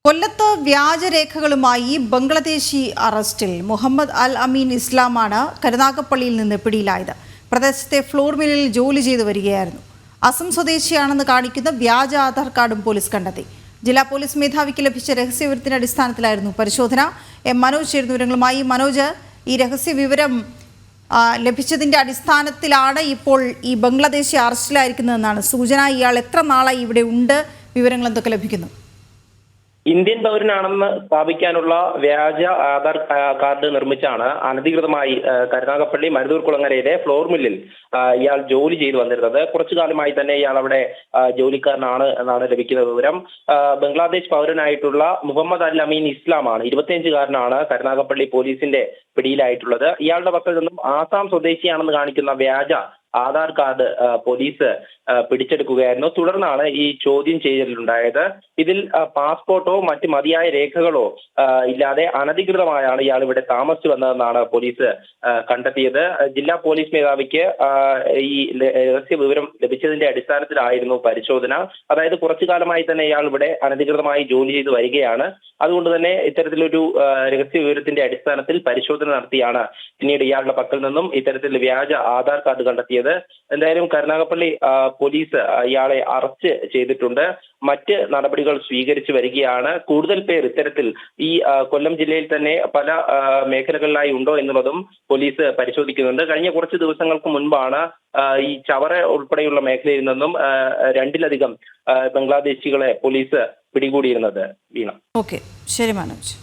കൊല്ലത്ത് വ്യാജരേഖകളുമായി ബംഗ്ലാദേശി അറസ്റ്റിൽ മുഹമ്മദ് അൽ അമീൻ ഇസ്ലാമാണ് കരുനാഗപ്പള്ളിയിൽ നിന്ന് പിടിയിലായത്. പ്രദേശത്തെ ഫ്ലോർ മില്ലിൽ ജോലി ചെയ്തു വരികയായിരുന്നു. അസം സ്വദേശിയാണെന്ന് കാണിക്കുന്ന വ്യാജ ആധാർ കാർഡും പോലീസ് കണ്ടെത്തി. ജില്ലാ പോലീസ് മേധാവിക്ക് ലഭിച്ച രഹസ്യവിവരത്തിന്റെ അടിസ്ഥാനത്തിലായിരുന്നു പരിശോധന. മനോജ് ചേരുന്ന വിവരങ്ങളുമായി. മനോജ്, ഈ രഹസ്യവിവരം ലഭിച്ചതിന്റെ അടിസ്ഥാനത്തിലാണ് ഇപ്പോൾ ഈ ബംഗ്ലാദേശി അറസ്റ്റിലായിരിക്കുന്നതെന്നാണ് സൂചന. ഇയാൾ എത്ര നാളായി ഇവിടെ ഉണ്ട്? വിവരങ്ങൾ എന്തൊക്കെ ലഭിക്കുന്നു? ഇന്ത്യൻ പൗരനാണെന്ന് സ്ഥാപിക്കാനുള്ള വ്യാജ ആധാർ കാർഡ് നിർമ്മിച്ചാണ് അനധികൃതമായി കരുനാഗപ്പള്ളി മരുതൂർ കുളങ്ങരയിലെ ഫ്ലോർ മില്ലിൽ ഇയാൾ ജോലി ചെയ്തു വന്നിരുന്നത്. കുറച്ചു കാലമായി തന്നെ ഇയാൾ അവിടെ ജോലിക്കാരനാണ് എന്നാണ് ലഭിക്കുന്ന വിവരം. ബംഗ്ലാദേശ് പൗരനായിട്ടുള്ള മുഹമ്മദ് അൽ അമീൻ ഇസ്ലാമാണ്, 25-കാരനാണ് കരുനാഗപ്പള്ളി പോലീസിന്റെ പിടിയിലായിട്ടുള്ളത്. ഇയാളുടെ പക്കൽ നിന്നും ആസാം സ്വദേശിയാണെന്ന് കാണിക്കുന്ന വ്യാജ ആധാർ കാർഡ് പോലീസ് പിടിച്ചെടുക്കുകയായിരുന്നു. തുടർന്നാണ് ഈ ചോദ്യം ചെയ്യലുണ്ടായത്. ഇതിൽ പാസ്പോർട്ടോ മറ്റ് മതിയായ രേഖകളോ ഇല്ലാതെ അനധികൃതമായാണ് ഇയാൾ ഇവിടെ താമസിച്ചു വന്നതെന്നാണ് പോലീസ് കണ്ടെത്തിയത്. ജില്ലാ പോലീസ് മേധാവിക്ക് ഈ രഹസ്യ വിവരം ലഭിച്ചതിന്റെ അടിസ്ഥാനത്തിലായിരുന്നു പരിശോധന. അതായത് കുറച്ചു കാലമായി തന്നെ ഇയാൾ ഇവിടെ അനധികൃതമായി ജോലി ചെയ്തു വരികയാണ്. അതുകൊണ്ട് തന്നെ ഇത്തരത്തിലൊരു രഹസ്യ വിവരത്തിന്റെ അടിസ്ഥാനത്തിൽ പരിശോധന നടത്തിയാണ് പിന്നീട് ഇയാളുടെ പക്കൽ നിന്നും ഇത്തരത്തിൽ വ്യാജ ആധാർ കാർഡ് കണ്ടെത്തിയത്. എന്തായാലും കരുനാഗപ്പള്ളി പോലീസ് ഇയാളെ അറസ്റ്റ് ചെയ്തിട്ടുണ്ട്. മറ്റ് നടപടികൾ സ്വീകരിച്ചു വരികയാണ്. കൂടുതൽ പേർ ഇത്തരത്തിൽ ഈ കൊല്ലം ജില്ലയിൽ തന്നെ പല മേഖലകളിലായി ഉണ്ടോ എന്നുള്ളതും പോലീസ് പരിശോധിക്കുന്നുണ്ട്. കഴിഞ്ഞ കുറച്ച് ദിവസങ്ങൾക്ക് മുൻപാണ് ഈ ചവറ ഉൾപ്പെടെയുള്ള മേഖലയിൽ നിന്നും 2-ലധികം ബംഗ്ലാദേശികളെ പോലീസ് പിടികൂടിയിരുന്നത്. വീണ. ഓക്കെ, ശരി മനോജ്.